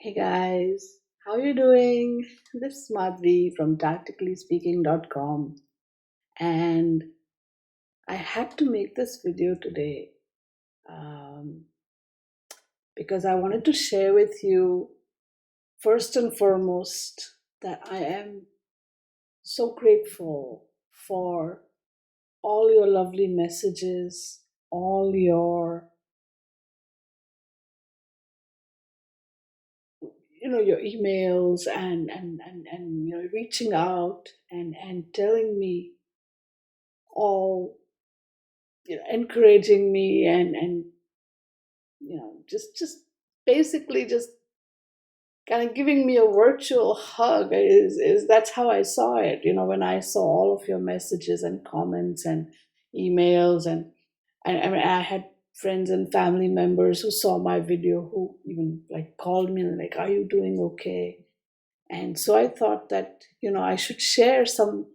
Hey guys, how you doing? This is Madhvi from TaroticallySpeaking.com, and I had to make this video today um, because I wanted to share with you first and foremost that I am so grateful for all your lovely messages, all your emails and reaching out and telling me all encouraging me and just basically just kind of giving me a virtual hug is that's how I saw it, when I saw all of your messages and comments and emails. And I mean, I had friends and family members who saw my video who even like called me and like, are you doing okay? And so I thought that I should share some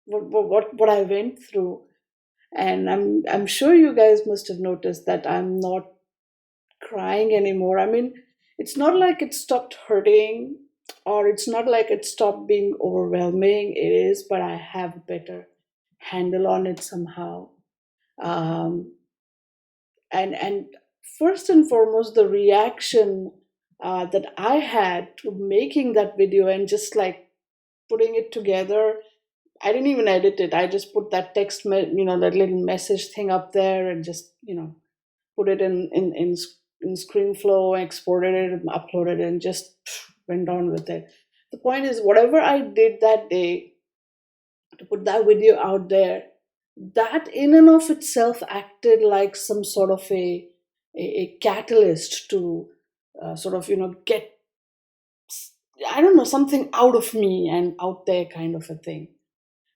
what I went through. And I'm sure you guys must have noticed that I'm not crying anymore. I mean, it's not like it stopped hurting, or it's not like it stopped being overwhelming. It is, but I have a better handle on it somehow. Um, and first and foremost, the reaction that I had to making that video and just like putting it together. I didn't even edit it. I just put that that little message thing up there and just put it in ScreenFlow, exported it, uploaded it, and just went on with it. The point is, whatever I did that day to put that video out there, that in and of itself acted like some sort of a catalyst to sort of get, I don't know, something out of me and out there kind of a thing.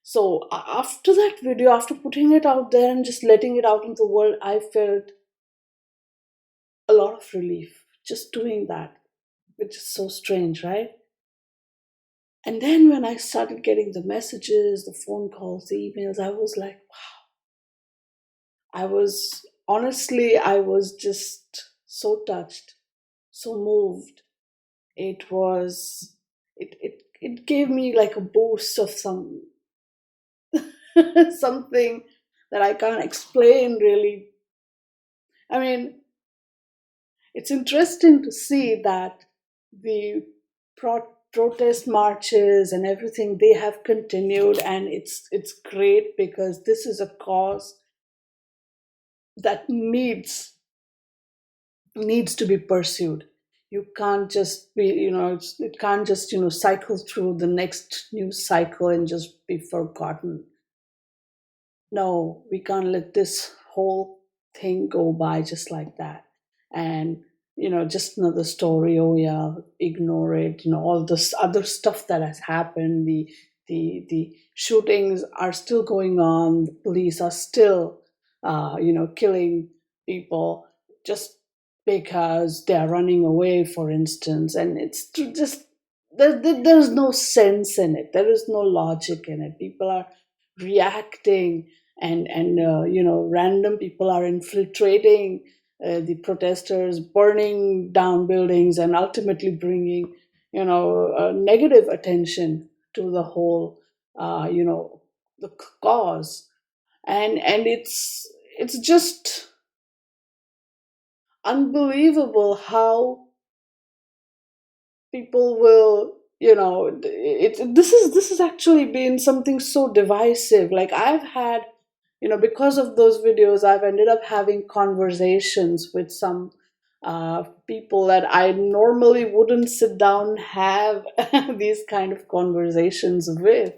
So after that video, after putting it out there and just letting it out into the world, I felt a lot of relief just doing that, which is so strange, right? And then when I started getting the messages, the phone calls, the emails, I was like, wow. I was just so touched, so moved. It gave me like a boost of something that I can't explain really. I mean, it's interesting to see that the protest marches and everything, they have continued, and it's great because this is a cause that needs to be pursued. You can't just be, it can't just cycle through the next news cycle and just be forgotten. No, we can't let this whole thing go by just like that. And just another story. Oh yeah, ignore it. All this other stuff that has happened. The shootings are still going on. The police are still, killing people just because they are running away, for instance. And just there's no sense in it. There is no logic in it. People are reacting, and random people are infiltrating the protesters, burning down buildings, and ultimately bringing negative attention to the whole the cause. And it's just unbelievable how people will this has actually been something so divisive. Like, I've had, because of those videos, I've ended up having conversations with some people that I normally wouldn't sit down and have these kind of conversations with,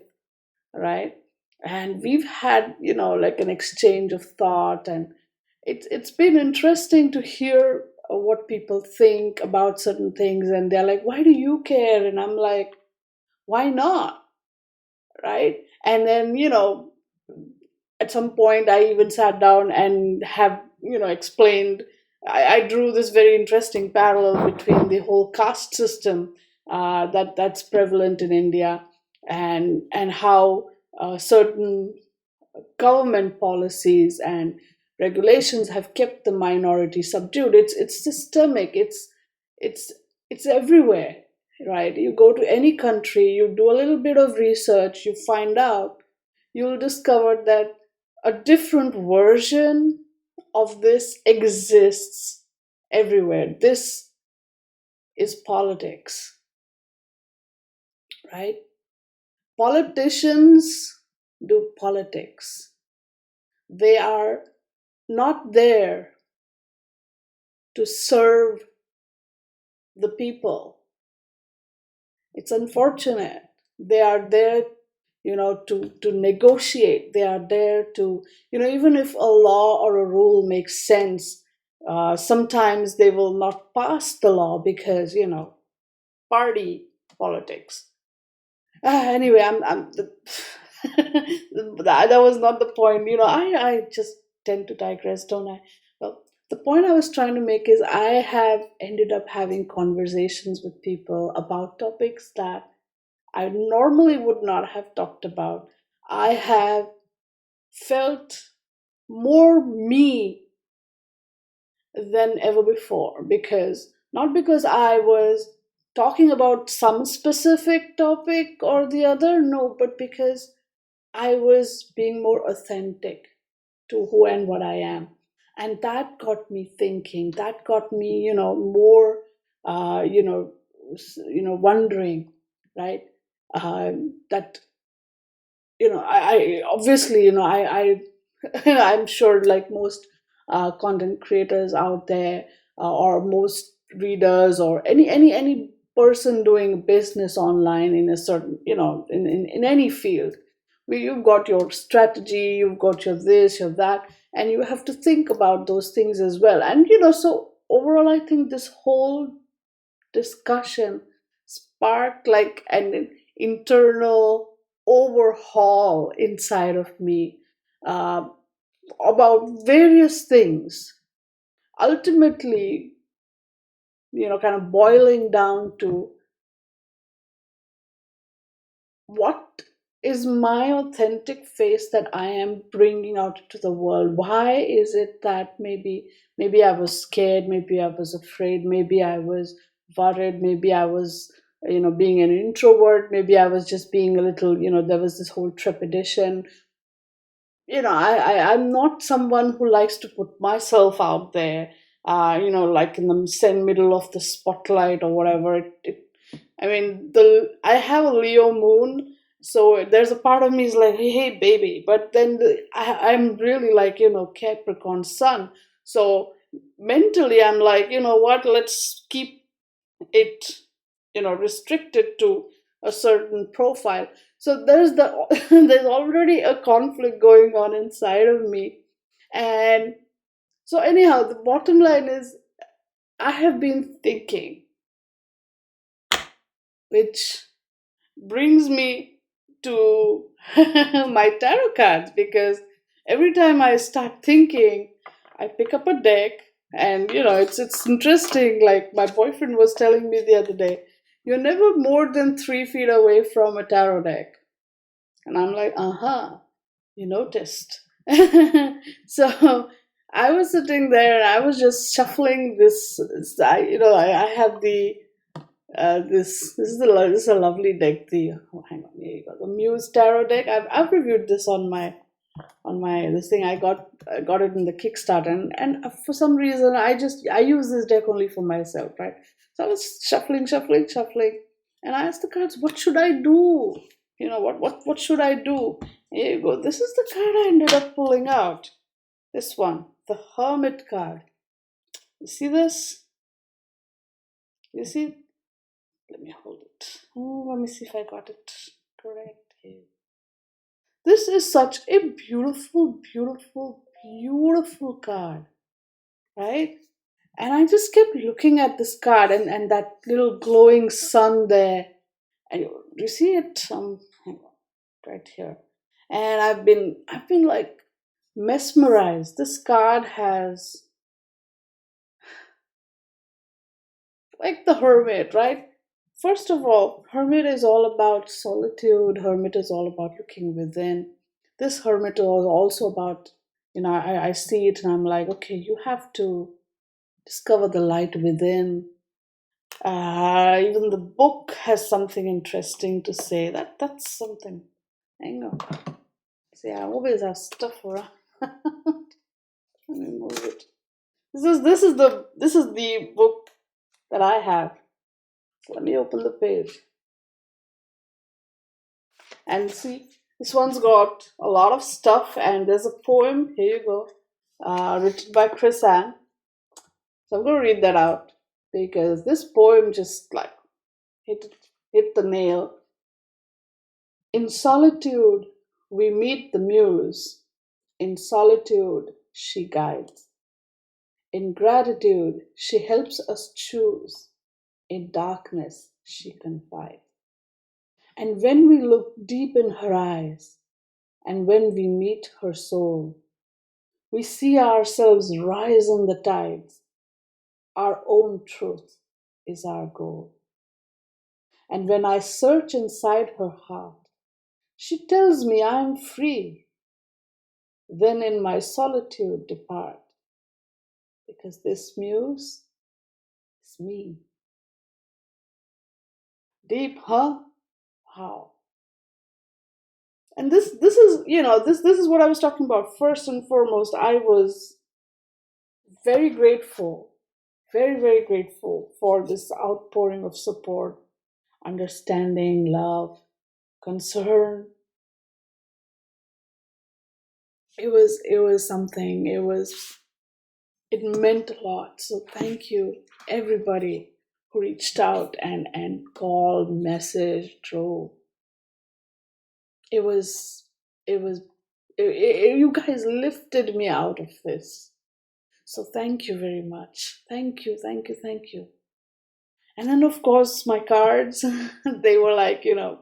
right? And we've had, like an exchange of thought, and it's been interesting to hear what people think about certain things. And they're like, why do you care? And I'm like, why not, right? And then at some point I even sat down and have explained. I drew this very interesting parallel between the whole caste system that's prevalent in India, and how certain government policies and regulations have kept the minority subdued. It's systemic. It's It's everywhere, right? You go to any country, you do a little bit of research, you find out, you'll discover that a different version of this exists everywhere. This is politics, right? Politicians do politics. They are not there to serve the people. It's unfortunate. They are there, to negotiate. They are there to, even if a law or a rule makes sense, sometimes they will not pass the law because, party politics. Anyway, that was not the point. I just tend to digress, don't I? Well, the point I was trying to make is I have ended up having conversations with people about topics that I normally would not have talked about. I have felt more me than ever before, because not because I was talking about some specific topic or the other, no, but because I was being more authentic to who and what I am. And that got me thinking, that got me, more, wondering, right? That, I obviously, I'm sure, like most content creators out there, or most readers, or any person doing business online in a certain, in any field, where you've got your strategy, you've got your this, your that, and you have to think about those things as well. And so overall, I think this whole discussion sparked like an internal overhaul inside of me, uh, about various things, ultimately, kind of boiling down to what is my authentic face that I am bringing out to the world. Why is it that maybe I was scared, maybe I was afraid, maybe I was worried, maybe I was, being an introvert, maybe I was just being a little, there was this whole trepidation. I'm not someone who likes to put myself out there, like in the middle of the spotlight or whatever. I mean, I have a Leo moon, so there's a part of me is like, hey, baby, but then I'm really like, Capricorn sun. So mentally, I'm like, you know what? Let's keep it, restricted to a certain profile. So there's already a conflict going on inside of me. And so anyhow, the bottom line is, I have been thinking, which brings me to my tarot cards, because every time I start thinking, I pick up a deck, and it's interesting. Like my boyfriend was telling me the other day, you're never more than 3 feet away from a tarot deck, and I'm like, you noticed. So I was sitting there and I was just shuffling I have the this is a lovely deck. Hang on, here you go. The Muse Tarot deck. I've reviewed this on my this thing. I got it in the Kickstarter, and for some reason I use this deck only for myself, right? So I was shuffling, shuffling, shuffling, and I asked the cards, what should I do? What should I do? Here you go. This is the card I ended up pulling out. This one, the Hermit card. You see this? You see? Let me hold it. Oh, let me see if I got it correct here. This is such a beautiful, beautiful, beautiful card, right? And I just kept looking at this card, and that little glowing sun there. And you see it? Hang on, right here. And I've been like mesmerized. This card has, like the Hermit, right? First of all, Hermit is all about solitude. Hermit is all about looking within. This Hermit is also about, I see it and I'm like, okay, you have to discover the light within. Even the book has something interesting to say. That's something. Hang on. See, I always have stuff around. Let me move it. This is the book that I have. So let me open the page and see. This one's got a lot of stuff, and there's a poem. Here you go, written by Chris Ann. So I'm going to read that out because this poem just like hit hit the nail. In solitude, we meet the muse. In solitude, she guides. In gratitude, she helps us choose. In darkness, she confides. And when we look deep in her eyes, and when we meet her soul, we see ourselves rise in the tides. Our own truth is our goal. And when I search inside her heart, she tells me I am free. Then in my solitude depart, because this muse is me. Deep, huh? How? And this is this is what I was talking about. First and foremost, I was very grateful, very grateful for this outpouring of support, understanding, love, concern. It was something. It meant a lot. So thank you everybody who reached out and called, messaged, drove. It was it was you guys lifted me out of this. So thank you very much. Thank you. And then of course my cards, they were like, and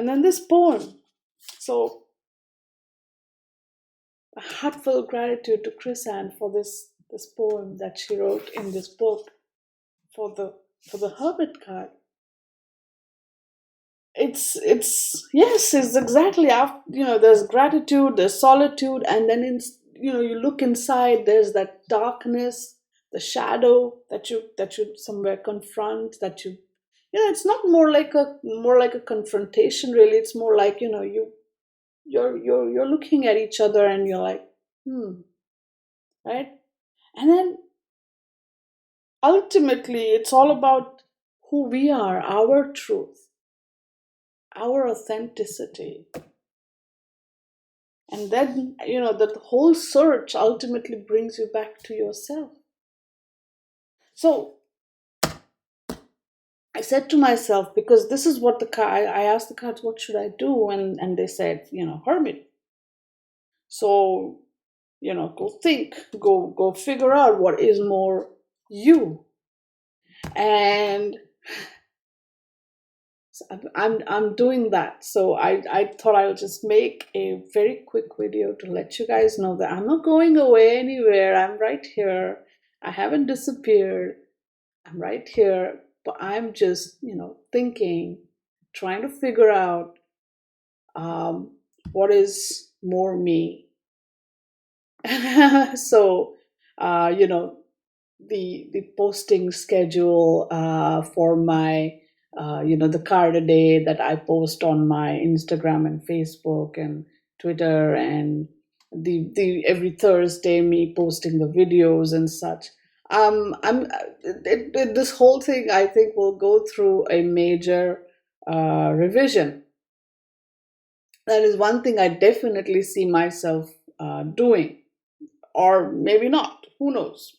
then this poem. So a heartfelt gratitude to Chris Ann for this poem that she wrote in this book for the Hermit card. It's yes, it's exactly after, there's gratitude, there's solitude, and then you look inside, there's that darkness, the shadow that you somewhere confront, that it's not more like a confrontation, really. It's more like, you're looking at each other and you're like, right? And then ultimately it's all about who we are, our truth, our authenticity. And then, that whole search ultimately brings you back to yourself. So I said to myself, because this is what I asked the cards, what should I do? And they said, hermit. So, go think, go figure out what is more you. And so I'm doing that. So I thought I'll just make a very quick video to let you guys know that I'm not going away anywhere. I'm right here. I haven't disappeared. I'm right here. But I'm just, thinking, trying to figure out what is more me. So, the posting schedule for my the card a day that I post on my Instagram and Facebook and Twitter, and the every Thursday me posting the videos and such. This whole thing, I think, will go through a major revision. That is one thing I definitely see myself doing, or maybe not. Who knows?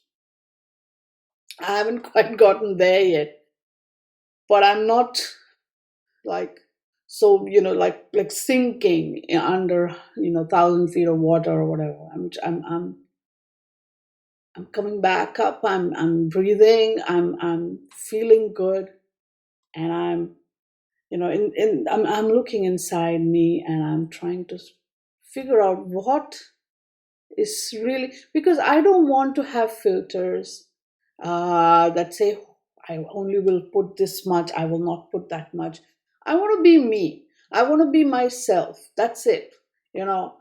I haven't quite gotten there yet, but I'm not like so like sinking under 1,000 feet of water or whatever. I'm coming back up. I'm breathing. I'm feeling good, and I'm I'm looking inside me, and I'm trying to figure out what is really, because I don't want to have filters that say I only will put this much, I will not put that much. I want to be me. I want to be myself. That's it. You know,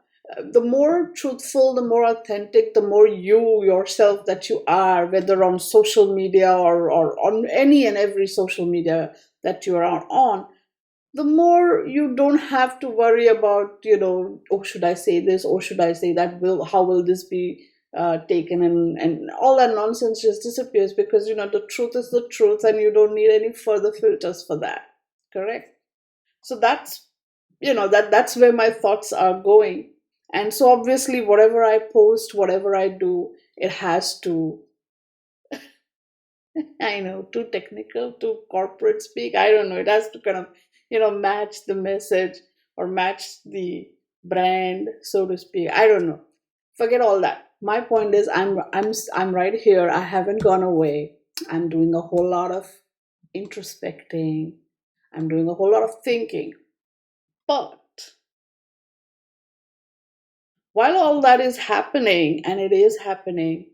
the more truthful, the more authentic, the more you yourself that you are, whether on social media or on any and every social media that you are on, the more you don't have to worry about, oh, should I say this or should I say that? How will this be taken? And all that nonsense just disappears, because the truth is the truth, and you don't need any further filters for that. Correct? So that's where my thoughts are going. And so obviously, whatever I post, whatever I do, it has to, I know, too technical, too corporate speak, I don't know, it has to kind of match the message or match the brand, so to speak. I don't know, forget all that. My point is, I'm right here. I haven't gone away. I'm doing a whole lot of introspecting. I'm doing a whole lot of thinking. But while all that is happening, and it is happening,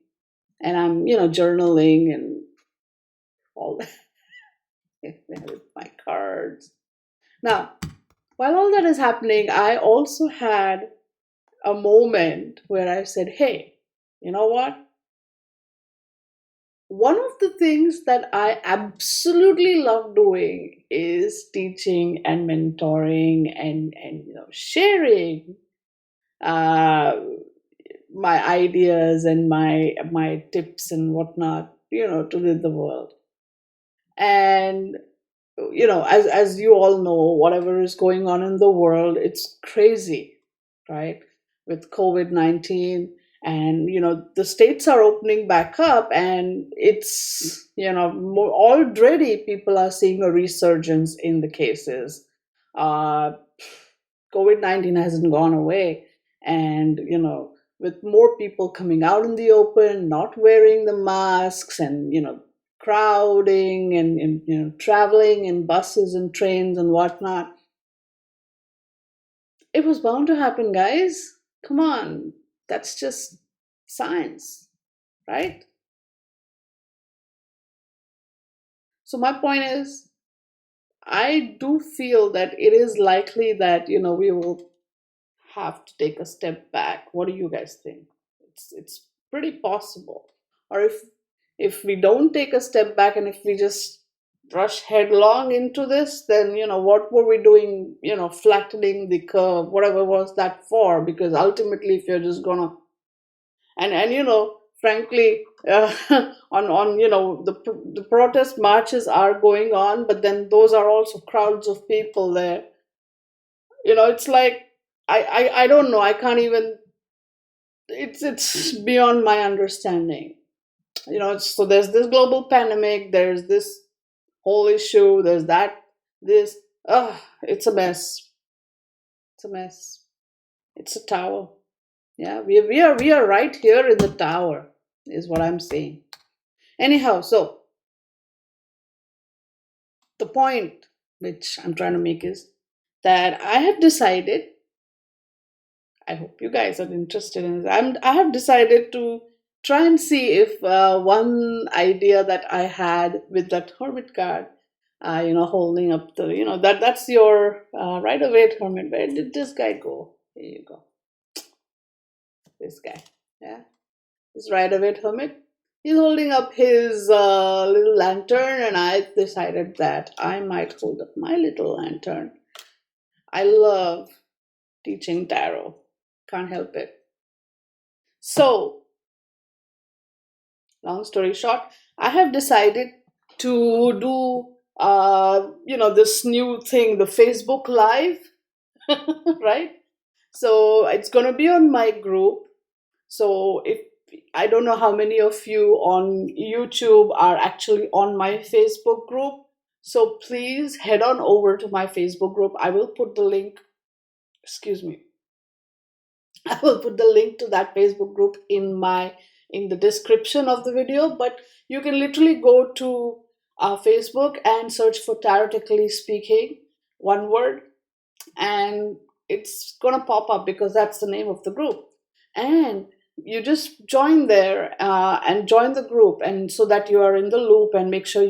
and I'm journaling and all that with my cards. Now, while all that is happening, I also had a moment where I said, hey, you know what? One of the things that I absolutely love doing is teaching and mentoring and sharing uh, my ideas and my tips and whatnot, to the world. And as you all know, whatever is going on in the world, it's crazy, right? With COVID-19, and the states are opening back up, and it's already people are seeing a resurgence in the cases. uh COVID-19 hasn't gone away, and with more people coming out in the open, not wearing the masks, and crowding, and traveling in buses and trains and whatnot, it was bound to happen, guys. Come on, that's just science, right? So my point is, I do feel that it is likely that we will have to take a step back. What do you guys think? It's pretty possible. Or if we don't take a step back, and if we just rush headlong into this, then what were we doing? Flattening the curve, whatever was that for? Because ultimately, if you're just gonna and frankly, on the protest marches are going on, but then those are also crowds of people there. It's like I don't know. I can't even. It's beyond my understanding. So there's this global pandemic. There's this whole issue. There's that. This. It's a mess. It's a mess. It's a tower. Yeah, we are right here in the tower, is what I'm saying. Anyhow, so the point which I'm trying to make is that I have decided. I hope you guys are interested in this. I have decided to try and see if one idea that I had with that hermit card, holding up the, that's your right away hermit. Where did this guy go? Here you go. This guy. Yeah. This right away hermit. He's holding up his little lantern, and I decided that I might hold up my little lantern. I love teaching tarot. Can't help it. So, long story short, I have decided to do this new thing, the Facebook Live, right? So it's going to be on my group. So if I don't know how many of you on YouTube are actually on my Facebook group, so please head on over to my Facebook group. I will put the link, excuse me, I will put the link to that Facebook group in the description of the video. But you can literally go to Facebook and search for Tarotically Speaking, one word, and it's gonna pop up because that's the name of the group. And you just join there and join the group, and so that you are in the loop, and make sure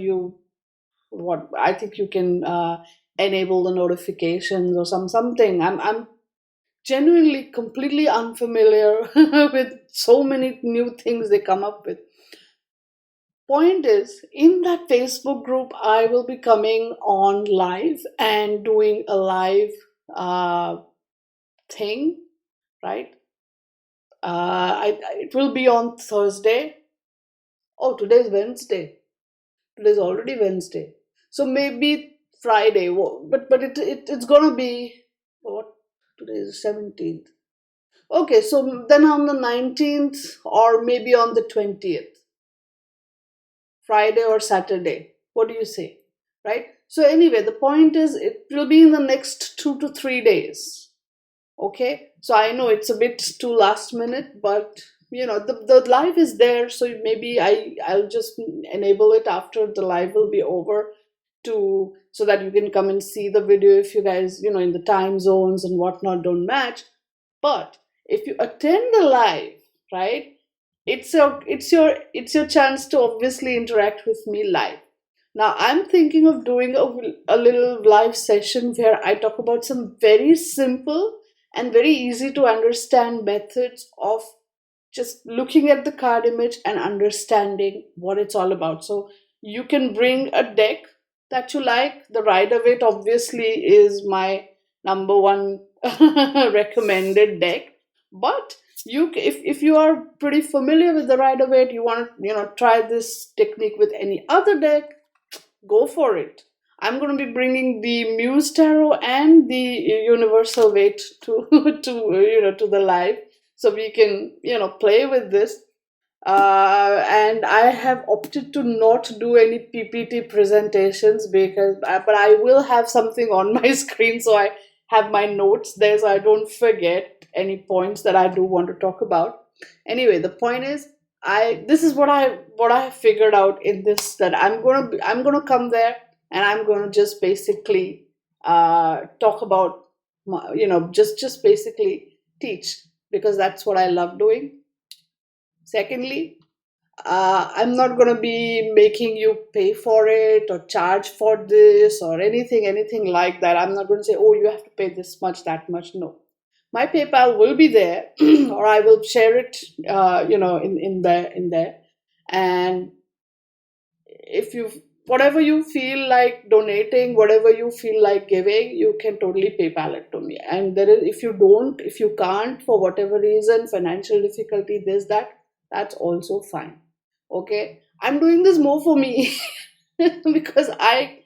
what I think you can enable the notifications or something. I'm genuinely completely unfamiliar with so many new things they come up with. Point is, in that Facebook group, I will be coming on live and doing a live uh, thing, right? It will be on Thursday. Oh, today's Wednesday. Today's already Wednesday. So maybe Friday. But it's gonna be what? Today is 17th. Okay, so then on the 19th or maybe on the 20th, Friday or Saturday. What do you say? Right? So anyway, the point is it will be in the next 2 to 3 days. Okay, so I know it's a bit too last minute, but the live is there, so maybe I'll just enable it after the live will be over, to so that you can come and see the video if you guys, in the time zones and whatnot don't match. But if you attend the live, right, it's your chance to obviously interact with me live. Now I'm thinking of doing a little live session where I talk about some very simple and very easy to understand methods of just looking at the card image and understanding what it's all about. So you can bring a deck that you like. The Rider Waite obviously is my number one recommended deck. But if you are pretty familiar with the Rider Waite, you want to try this technique with any other deck, go for it. I'm going to be bringing the Muse Tarot and the Universal Weight to to the live, so we can play with this. And I have opted to not do any PPT presentations, but I will have something on my screen, so I have my notes there, so I don't forget any points that I do want to talk about. Anyway, the point is, I this is what I have figured out in this, that I'm gonna come there and I'm gonna just basically talk about just basically teach, because that's what I love doing. Secondly, I'm not going to be making you pay for it or charge for this or anything like that. I'm not going to say, oh, you have to pay this much, that much. No, my PayPal will be there, or I will share it, in there. And if you whatever you feel like donating, whatever you feel like giving, you can totally PayPal it to me. And there is, if you can't for whatever reason, financial difficulty, this that, that's also fine. Okay, I'm doing this more for me because I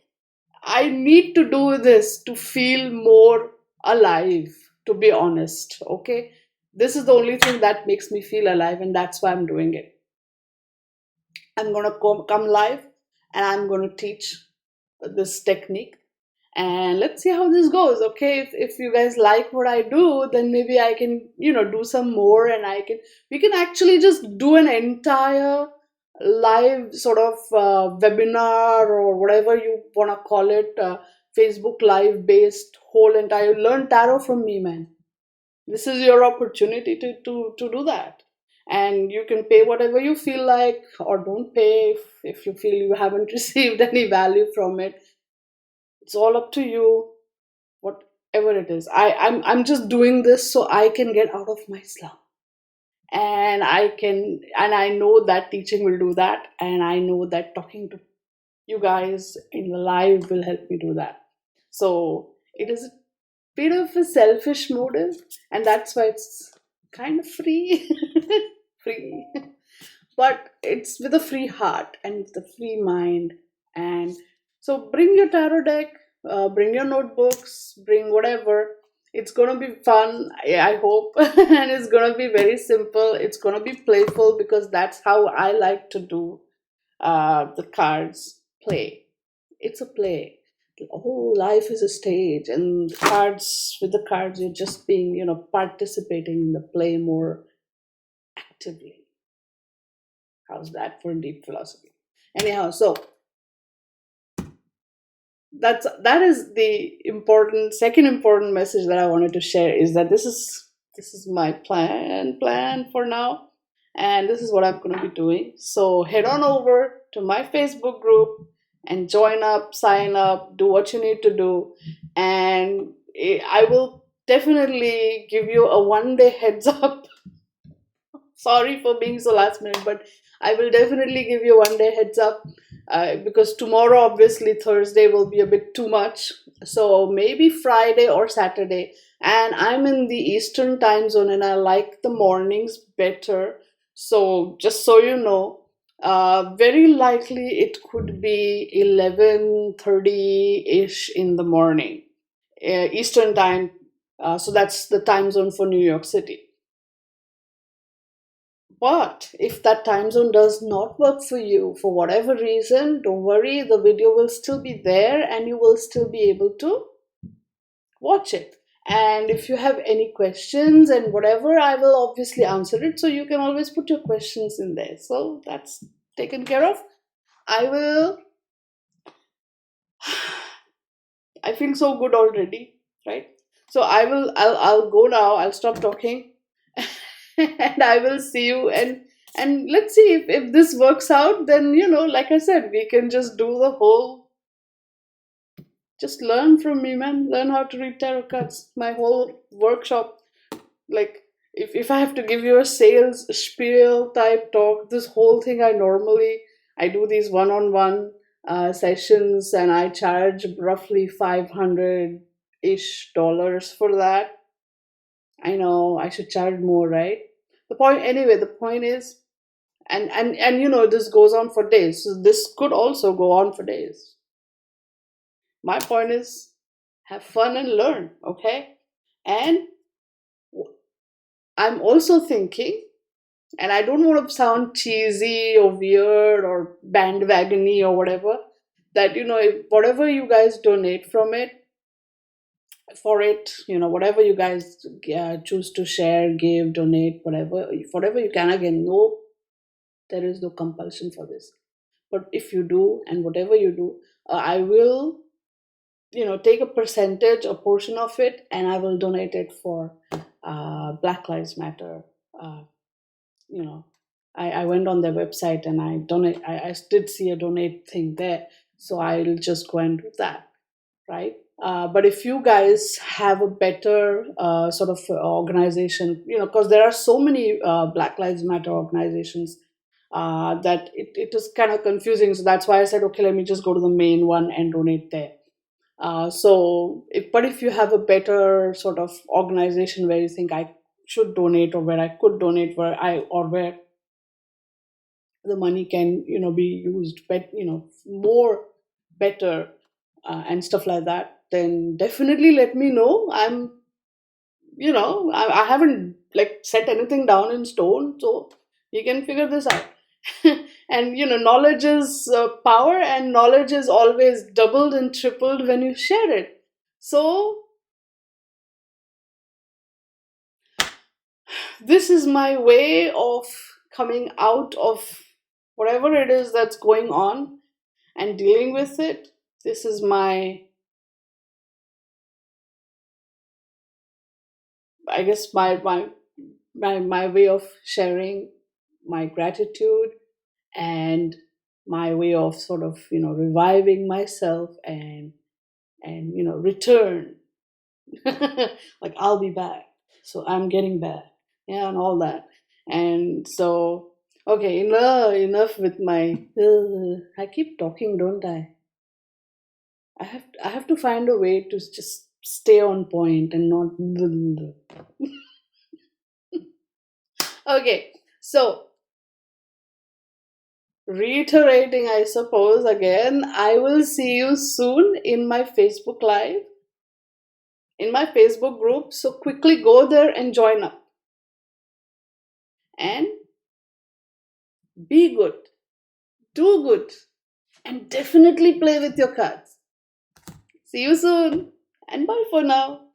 need to do this to feel more alive, to be honest. Okay, this is the only thing that makes me feel alive, and that's why I'm doing it. I'm going to come live and I'm going to teach this technique, and let's see how this goes. Okay, if you guys like what I do, then maybe I can do some more, and we can actually just do an entire live sort of webinar or whatever you want to call it, Facebook live based whole entire learn tarot from me, man. This is your opportunity to do that. And you can pay whatever you feel like, or don't pay if you feel you haven't received any value from it. It's all up to you, whatever it is. I'm just doing this so I can get out of my slump. And I know that teaching will do that, and I know that talking to you guys in the live will help me do that. So it is a bit of a selfish motive, and that's why it's kind of free. Free, but it's with a free heart and with a free mind. And so bring your tarot deck, bring your notebooks, bring whatever. It's gonna be fun, I hope, and it's gonna be very simple. It's gonna be playful, because that's how I like to do the cards play. It's a play. The whole life is a stage, and with the cards, you're just being, participating in the play more actively. How's that for deep philosophy? Anyhow, so that is the second important message that I wanted to share, is that this is my plan for now, and this is what I'm going to be doing. So head on over to my Facebook group and join up, sign up, do what you need to do, and I will definitely give you a 1 day heads up. Sorry for being so last minute, but I will definitely give you 1 day heads up, because tomorrow, obviously, Thursday will be a bit too much. So maybe Friday or Saturday. And I'm in the Eastern time zone and I like the mornings better. So just so you know, very likely it could be 11:30 ish in the morning, Eastern time. So that's the time zone for New York City. But if that time zone does not work for you for whatever reason, don't worry, the video will still be there and you will still be able to watch it. And if you have any questions and whatever, I will obviously answer it. So you can always put your questions in there. So that's taken care of. I will, I feel so good already, right? So I'll go now. I'll stop talking and I will see you, and let's see if this works out, then like I said, we can just do the whole, just learn from me, man. Learn how to read tarot cards. My whole workshop, like, if I have to give you a sales spiel type talk, this whole thing, I do these one-on-one sessions, and I charge roughly 500 ish dollars for that. I know I should charge more, right? The point is, and this goes on for days, so this could also go on for days. My point is, have fun and learn, okay? And I'm also thinking, and I don't want to sound cheesy or weird or bandwagony or whatever, that if whatever you guys donate from it, for it, whatever you guys choose to share, give, donate, whatever you can, again, no, there is no compulsion for this. But if you do, and whatever you do, I will, take a percentage, a portion of it, and I will donate it for Black Lives Matter. uh, you know I went on their website and I did see a donate thing there, so I'll just go and do that, right? But if you guys have a better sort of organization, because there are so many Black Lives Matter organizations, that it is kind of confusing. So that's why I said, okay, let me just go to the main one and donate there. But if you have a better sort of organization where you think I should donate, or where I could donate, where the money can be used more better, and stuff like that, then definitely let me know. I haven't like set anything down in stone, so you can figure this out. And knowledge is power, and knowledge is always doubled and tripled when you share it. So this is my way of coming out of whatever it is that's going on and dealing with it. This is I guess my way of sharing my gratitude, and my way of sort of reviving myself, and return. Like, I'll be back, so I'm getting back, yeah, and all that. And so, okay, enough with my I keep talking, don't I have to find a way to just stay on point and not okay. So, reiterating, I suppose, again, I will see you soon in my Facebook Live, in my Facebook group. So quickly go there and join up, and be good, do good, and definitely play with your cards. See you soon, and bye for now.